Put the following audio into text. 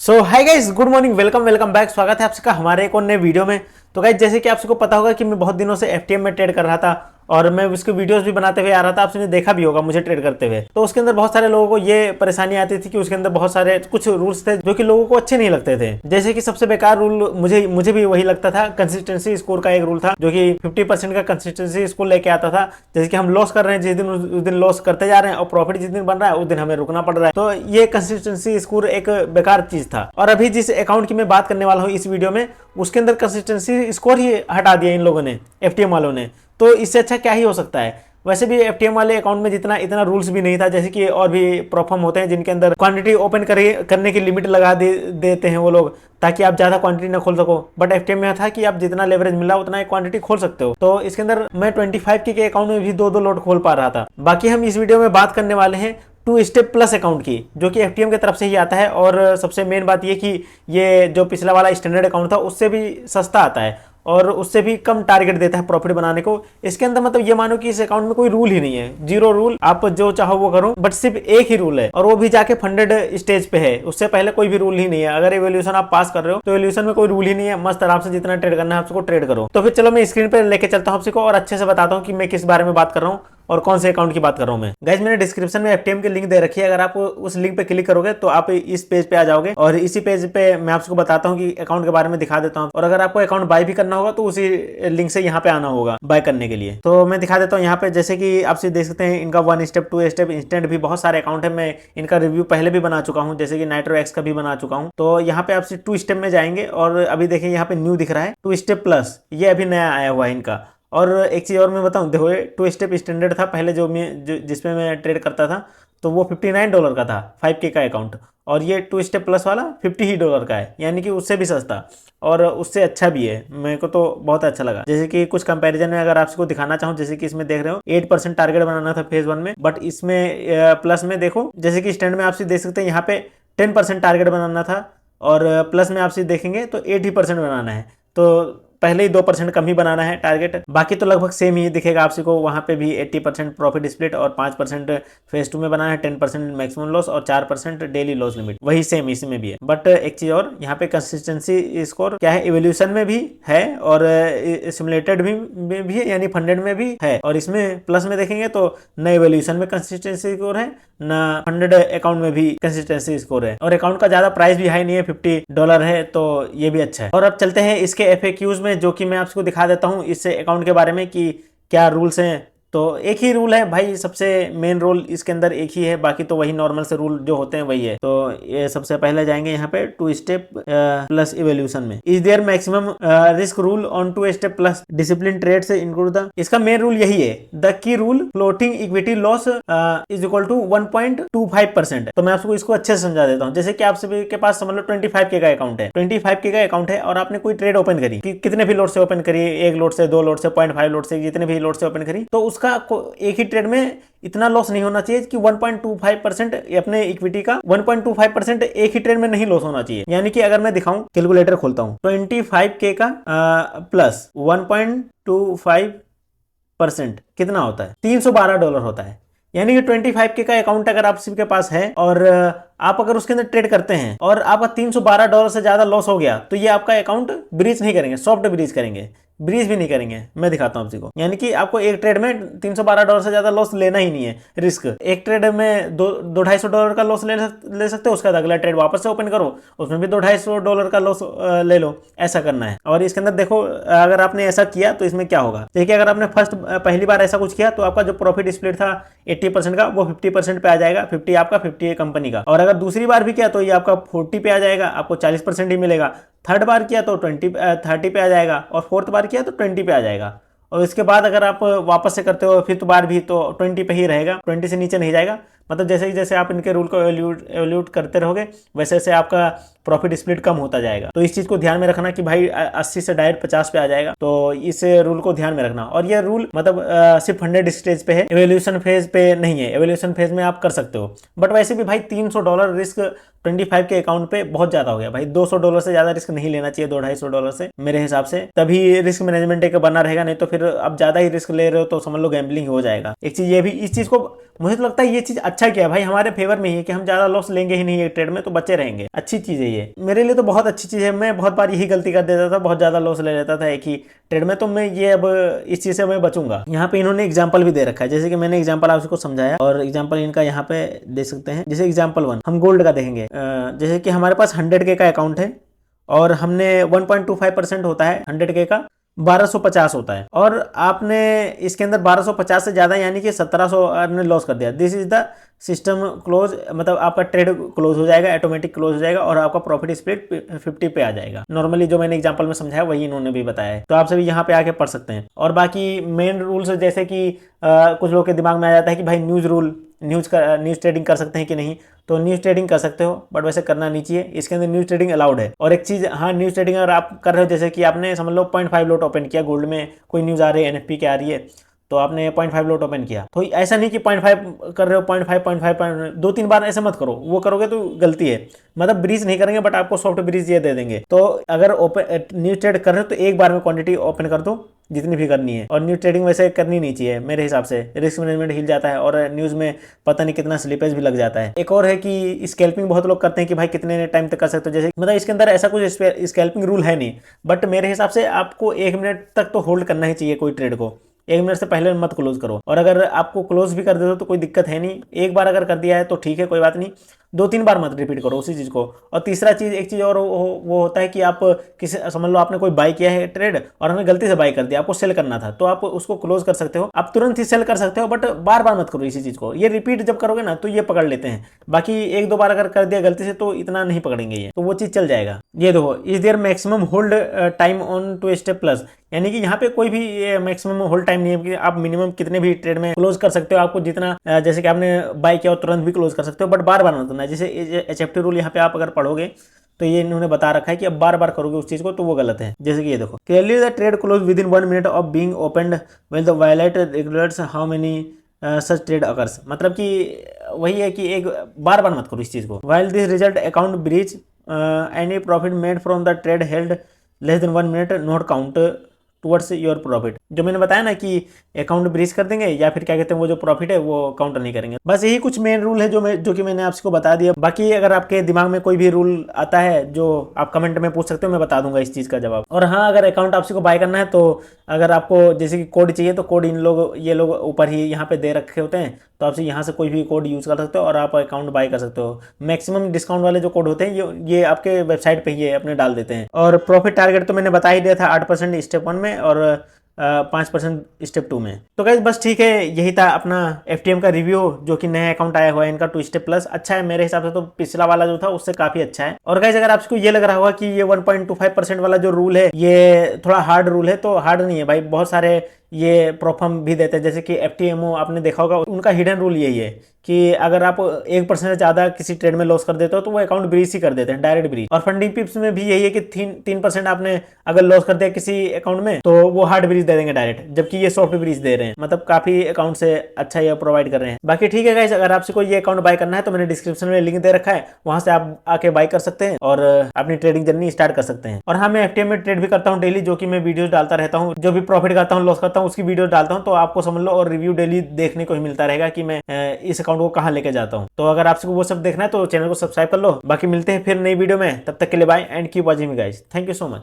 सो hi guys, good morning, welcome welcome back. स्वागत है आप सबका हमारे एक और नए वीडियो में। तो गाइस, जैसे कि आप सबको पता होगा कि मैं बहुत दिनों से एफटीएम में ट्रेड कर रहा था और मैं उसके वीडियोस भी बनाते हुए आ रहा था। आपने देखा भी होगा मुझे ट्रेड करते हुए। तो उसके अंदर बहुत सारे लोगों को ये परेशानी आती थी कि उसके अंदर बहुत सारे कुछ रूल्स थे जो कि लोगों को अच्छे नहीं लगते थे। जैसे कि सबसे बेकार रूल मुझे भी वही लगता था। कंसिस्टेंसी स्कोर का एक रूल था जो कि 50% का कंसिस्टेंसी स्कोर लेके आता था। जैसे कि हम लॉस कर रहे हैं जिस दिन, उस दिन लॉस करते जा रहे हैं और प्रॉफिट जिस दिन बन रहा है उस दिन हमें रुकना पड़ रहा है। तो ये कंसिस्टेंसी स्कोर एक बेकार चीज था। और अभी जिस अकाउंट की मैं बात करने वाला हूँ इस वीडियो में, उसके अंदर कंसिस्टेंसी स्कोर ही हटा दिया इन लोगों ने, एफटीएम वालों ने। तो इससे अच्छा क्या ही हो सकता है। वैसे भी एफटीएम वाले अकाउंट में जितना इतना रूल्स भी नहीं था। जैसे कि और भी प्रोफॉर्म होते हैं जिनके अंदर क्वांटिटी ओपन करने की लिमिट लगा देते हैं वो लोग, ताकि आप ज्यादा क्वांटिटी ना खोल सको। बट एफटीएम में था कि आप जितना लेवरेज मिला उतना एक क्वांटिटी खोल सकते हो। तो इसके अंदर मैं 25 के अकाउंट में भी दो लॉट खोल पा रहा था। बाकी हम इस वीडियो में बात करने वाले हैं टू स्टेप प्लस अकाउंट की, जो कि एफटीएम की तरफ से ही आता है। और सबसे मेन बात ये कि ये जो पिछला वाला स्टैंडर्ड अकाउंट था उससे भी सस्ता आता है और उससे भी कम टारगेट देता है प्रॉफिट बनाने को। इसके अंदर मतलब ये मानो कि इस अकाउंट में कोई रूल ही नहीं है, जीरो रूल, आप जो चाहो वो करो। बट सिर्फ एक ही रूल है और वो भी जाके फंडेड स्टेज पे है। उससे पहले कोई भी रूल ही नहीं है। अगर एवोल्यूशन आप पास कर रहे हो तो एवोल्यूशन में कोई रूल ही नहीं है। मस्त आराम से जितना ट्रेड करना है आपको ट्रेड करो। तो फिर चलो मैं स्क्रीन पे लेके चलता हूँ आपको और अच्छे से बताता हूँ कि मैं किस बारे में बात कर रहा हूँ और कौन से अकाउंट की बात कर रहा हूं मैं। गाइस, मैंने डिस्क्रिप्शन में एफटीएम की लिंक दे रखी है। अगर आप उस लिंक पे क्लिक करोगे तो आप इस पेज पे आ जाओगे और इसी पेज पे मैं आपको बताता हूं कि अकाउंट के बारे में दिखा देता हूं। और अगर आपको अकाउंट बाय भी करना होगा तो उसी लिंक से यहाँ पे आना होगा बाय करने के लिए। तो मैं दिखा देता हूँ यहाँ पे। जैसे कि आप देख सकते हैं इनका 1 स्टेप 2 स्टेप इंस्टेंट भी बहुत सारे अकाउंट है। मैं इनका रिव्यू पहले भी बना चुका हूँ, जैसे कि नाइट्रो एक्स का भी बना चुका हूँ। तो यहाँ पे आपसे 2 स्टेप में जाएंगे और अभी देखिए यहाँ पे न्यू दिख रहा है 2 स्टेप प्लस, ये अभी नया आया हुआ है इनका। और एक चीज़ और मैं बताऊं, देखो ये 2 स्टेप स्टैंडर्ड था पहले जिसमें मैं ट्रेड करता था, तो वो $59 का था 5K का अकाउंट। और ये 2 स्टेप प्लस वाला $50 का है, यानी कि उससे भी सस्ता और उससे अच्छा भी है। मेरे को तो बहुत अच्छा लगा। जैसे कि कुछ कंपैरिजन में अगर आपको दिखाना चाहूँ, जैसे कि इसमें देख रहे हो 8% टारगेट बनाना था फेज 1 में, बट इसमें प्लस में देखो, जैसे कि स्टैंड में आप देख सकते हैं यहाँ पे 10% टारगेट बनाना था और प्लस में आप देखेंगे तो 80% बनाना है। तो पहले ही 2% कम ही बनाना है टारगेट। बाकी तो लगभग सेम ही दिखेगा आपको। वहां पे भी 80% प्रॉफिट स्प्लिट और 5% फेज 2 में बनाना है, 10% मैक्सिमम लॉस और 4% डेली लॉस लिमिट, वही सेम इसमें भी है। बट एक चीज और, यहाँ पे कंसिस्टेंसी स्कोर क्या है, इवोल्यूशन में भी है और सिमुलेटेड भी है, यानी फंडेड में भी है। और इसमें प्लस में देखेंगे तो न इवोल्यूशन में कंसिस्टेंसी स्कोर है, न फंडेड अकाउंट में भी कंसिस्टेंसी स्कोर है। और अकाउंट का ज्यादा प्राइस भी हाई नहीं है, $50 है, तो ये भी अच्छा है। और अब चलते हैं इसके FAQs में, जो कि मैं आपको दिखा देता हूं इस अकाउंट के बारे में कि क्या रूल्स हैं। तो एक ही रूल है भाई, सबसे मेन रूल इसके अंदर एक ही है, बाकी तो वही नॉर्मल से रूल जो होते हैं वही है। तो ये सबसे पहले जाएंगे यहाँ पे 2 स्टेप प्लस इवोल्यूशन में। Is there maximum risk rule on 2 step plus discipline trade से इंक्लूड द, इसका मेन रूल यही है, the key rule floating equity loss is equal to 1.25%। तो मैं आपको इसको अच्छे से समझा देता हूँ। जैसे कि आप सभी के पास समझ लो 25K का अकाउंट है, 25K का अकाउंट है और आपने कोई ट्रेड ओपन करी, कितने भी लोट से ओपन करी, 1 लोट से, 2 लोट से, 0.5 लोट से, जितने भी लोट से ओपन करी, तो उसका एक ही ट्रेड में इतना लॉस नहीं होना चाहिए कि 1.25% अपने इक्विटी का 1.25% एक ही ट्रेड में नहीं लॉस होना चाहिए। यानी कि अगर मैं दिखाऊं, कैलकुलेटर खोलता हूं, 25K का प्लस 1.25% कितना होता है, $312 होता है। यानी कि 25K का अकाउंट अगर आप सबके पास है और आप अगर उसके अंदर ट्रेड करते हैं और आपका $312 से ज्यादा लॉस हो गया, तो ये आपका अकाउंट ब्रीच नहीं करेंगे, सॉफ्ट ब्रीच करेंगे, ब्रीज भी नहीं करेंगे। मैं दिखाता हूं आपको। यानी कि आपको एक ट्रेड में $312 से ज्यादा लॉस लेना ही नहीं है। रिस्क एक ट्रेड में $250 का लॉस ले सकते हो, उसके बाद अगला ट्रेड वापस से ओपन करो, उसमें भी $250 का लॉस ले लो, ऐसा करना है। और इसके अंदर देखो, अगर आपने ऐसा किया तो इसमें क्या होगा। देखिए, अगर आपने पहली बार ऐसा कुछ किया तो आपका जो प्रॉफिट स्प्लिट था 80% का, वो 50% पे आ जाएगा। 50 आपका, 50 कंपनी का। और अगर दूसरी बार भी किया तो ये आपका 40 पे आ जाएगा, आपको 40% ही मिलेगा। थर्ड बार किया तो 30 पे आ जाएगा और फोर्थ बार किया तो 20 पे आ जाएगा। और इसके बाद अगर आप वापस से करते हो फिफ्थ बार भी तो 20 पे ही रहेगा, 20 से नीचे नहीं जाएगा। मतलब जैसे ही जैसे आप इनके रूल को एवल्यूट करते रहोगे वैसे वैसे आपका प्रॉफिट स्प्लिट कम होता जाएगा। तो इस चीज को ध्यान में रखना कि भाई 80 से डायरेक्ट 50 पे आ जाएगा। तो इस रूल को ध्यान में रखना। और ये रूल मतलब सिर्फ 100 स्टेज पे है, एवोल्यूशन फेज पे नहीं है। एवोल्यूशन फेज में आप कर सकते हो, बट वैसे भी भाई $300 रिस्क 25 के अकाउंट पे बहुत ज्यादा हो गया भाई। $200 से ज्यादा रिस्क नहीं लेना चाहिए, $200-250 से मेरे हिसाब से, तभी रिस्क मैनेजमेंट एक बना रहेगा। नहीं तो फिर आप ज्यादा ही रिस्क ले रहे हो तो समझ लो गैम्बलिंग हो जाएगा। एक चीज ये भी, इस चीज को मुझे तो लगता है ये चीज अच्छा अच्छा किया भाई, हमारे फेवर में ही है कि हम ज्यादा लॉस लेंगे ही नहीं एक ट्रेड में, तो बचे रहेंगे। अच्छी चीज है ये, मेरे लिए तो बहुत अच्छी चीज है। मैं बहुत बार यही गलती कर देता था, बहुत ज्यादा लॉस ले लेता था एक ही ट्रेड में, तो मैं ये अब इस चीज से मैं बचूंगा। यहाँ पे इन्होंने एग्जाम्पल भी दे रखा है, जैसे कि मैंने एग्जाम्पल आपको समझाया, और एग्जाम्पल इनका यहाँ पे दे सकते हैं। जैसे एग्जाम्पल 1 हम गोल्ड का देखेंगे, जैसे कि हमारे पास 100K का अकाउंट है और हमने 1.25% होता है 100K का, 1250 होता है, और आपने इसके अंदर 1250 से ज्यादा यानी कि 1700 आपने लॉस कर दिया। This is the system close, मतलब आपका ट्रेड क्लोज हो जाएगा, ऑटोमेटिक क्लोज हो जाएगा, और आपका प्रॉफिट स्प्लिट 50 पे आ जाएगा। नॉर्मली जो मैंने एग्जांपल में समझाया वही इन्होंने भी बताया है, तो आप सभी यहाँ पे आके पढ़ सकते हैं। और बाकी मेन रूल्स जैसे कि कुछ लोगों के दिमाग में आ जाता है कि भाई न्यूज ट्रेडिंग कर सकते हैं कि नहीं, तो न्यूज ट्रेडिंग कर सकते हो, बट वैसे करना नहीं चाहिए। इसके अंदर न्यूज ट्रेडिंग अलाउड है। और एक चीज, हाँ, न्यूज ट्रेडिंग अगर आप कर रहे हो, जैसे कि आपने समझ लो 0.5 लोट ओपन किया गोल्ड में, कोई न्यूज आ रही है एनएफपी की आ रही है, तो आपने 0.5 लोट ओपन किया, तो ऐसा नहीं कि 0.5 कर रहे हो, 0.5 2-3 बार ऐसे मत करो, वो करोगे तो गलती है। मतलब ब्रीज नहीं करेंगे, बट आपको सॉफ्ट ब्रीज ये दे देंगे। तो अगर ओपन न्यूज ट्रेड कर रहे हो तो एक बार में क्वांटिटी ओपन कर दो जितनी भी करनी है। और न्यूज ट्रेडिंग वैसे करनी नहीं चाहिए मेरे हिसाब से, रिस्क मैनेजमेंट हिल जाता है और न्यूज में पता नहीं कितना स्लिपेज भी लग जाता है। एक और है कि स्कैल्पिंग बहुत लोग करते हैं कि भाई कितने टाइम तक कर सकते हो, जैसे मतलब इसके अंदर ऐसा कुछ स्कैल्पिंग रूल है नहीं, बट मेरे हिसाब से आपको 1 मिनट तक तो होल्ड करना ही चाहिए कोई ट्रेड को। 1 मिनट से पहले मत क्लोज करो, और अगर आपको क्लोज भी कर दे दो तो कोई दिक्कत है नहीं। एक बार अगर कर दिया है तो ठीक है, कोई बात नहीं, 2-3 बार मत रिपीट करो उसी चीज को। और तीसरा चीज, एक चीज और वो होता है कि आप किसी, समझ लो आपने कोई बाई किया है ट्रेड और हमें गलती से बाई कर दिया, आपको सेल करना था, तो आप उसको क्लोज कर सकते हो, आप तुरंत ही सेल कर सकते हो, बट बार बार मत करो इसी चीज को। ये रिपीट जब करोगे ना तो ये पकड़ लेते हैं, बाकी 1-2 बार अगर कर दिया गलती से तो इतना नहीं पकड़ेंगे ये, तो वो चीज चल जाएगा। ये देखो, is there maximum hold time on two step plus, यानी कि यहाँ पे कोई भी मैक्सिमम होल्ड टाइम नहीं है कि आप मिनिमम कितने भी ट्रेड में क्लोज कर सकते हो। आपको जितना जैसे कि आपने बाय किया हो तुरंत भी क्लोज कर सकते हो, बट बार बार मत करना। जैसे एचएफटी रूल यहाँ पे आप अगर पढ़ोगे तो ये इन्होंने बता रखा है कि अब बार बार करोगे उस चीज को तो वो गलत है। जैसे कि ये देखो, clearly the trade close within 1 minute of being opened when the violet regulators how many such trade occurs, मतलब कि वही है कि एक बार बार मत करो इस चीज को। While this result account breach any profit made from the trade held less than 1 minute not count towards your profit. जो मैंने बताया ना कि अकाउंट ब्रीच कर देंगे या फिर क्या कहते हैं वो जो प्रॉफिट है वो काउंटर नहीं करेंगे। बस यही कुछ मेन रूल है जो कि मैंने आपको बता दिया। बाकी अगर आपके दिमाग में कोई भी रूल आता है जो आप कमेंट में पूछ सकते हो, मैं बता दूंगा इस चीज का जवाब। और हाँ, अगर अकाउंट आपसे को बाय करना है तो अगर आपको जैसे कि कोड चाहिए तो कोड ये लोग ऊपर ही यहाँ पे दे रखे होते हैं, तो आपसे यहाँ से कोई भी कोड यूज कर सकते हो और आप अकाउंट बाय कर सकते हो। मैक्सिमम डिस्काउंट वाले जो कोड होते हैं ये आपके वेबसाइट पे ही अपने डाल देते हैं। और प्रॉफिट टारगेट तो मैंने बता ही दिया था, 8% स्टेप 1 में और 5% स्टेप 2 में। तो गाइस बस ठीक है, यही था अपना एफटीएम का रिव्यू, जो कि नया अकाउंट आया हुआ है इनका 2 स्टेप प्लस। अच्छा है मेरे हिसाब से, तो पिछला वाला जो था उससे काफी अच्छा है। और गाइस अगर आपको ये लग रहा होगा कि ये 1.25% वाला जो रूल है ये थोड़ा हार्ड रूल है, तो हार्ड नहीं है भाई। बहुत सारे ये प्रोफर्म भी देते हैं, जैसे कि एफटीएमओ आपने देखा होगा, उनका हिडन रूल यही है कि अगर आप 1% से ज्यादा किसी ट्रेड में लॉस कर देते हो तो वो अकाउंट ब्रीच ही कर देते हैं, डायरेक्ट ब्रीच। और फंडिंग पिप्स में भी यही है कि 3% आपने अगर लॉस कर दिया किसी अकाउंट में तो वो हार्ड ब्रीच दे देंगे डायरेक्ट, जबकि ये सॉफ्ट ब्रीच दे रहे हैं। मतलब काफी अकाउंट से अच्छा ये प्रोवाइड कर रहे हैं। बाकी ठीक है गाइस, अगर आपसे कोई ये अकाउंट बाय करना है तो मैंने डिस्क्रिप्शन में लिंक दे रखा है, वहां से आप आके बाय कर सकते हैं और अपनी ट्रेडिंग जर्नी स्टार्ट कर सकते हैं। और हाँ, मैं एफटीएम में ट्रेड भी करता हूँ डेली, जो कि मैं वीडियोस डालता रहता हूँ। जो भी प्रॉफिट करता हूँ, लॉस करता हूँ, उसकी वीडियो डालता हूँ, तो आपको समझ लो और रिव्यू डेली देखने को ही मिलता रहेगा कि मैं इस अकाउंट को कहां लेके जाता हूं। तो अगर आपको वो सब देखना है तो चैनल को सब्सक्राइब कर लो। बाकी मिलते हैं फिर नई वीडियो में, तब तक के लिए bye and keep watching guys. Thank you so much.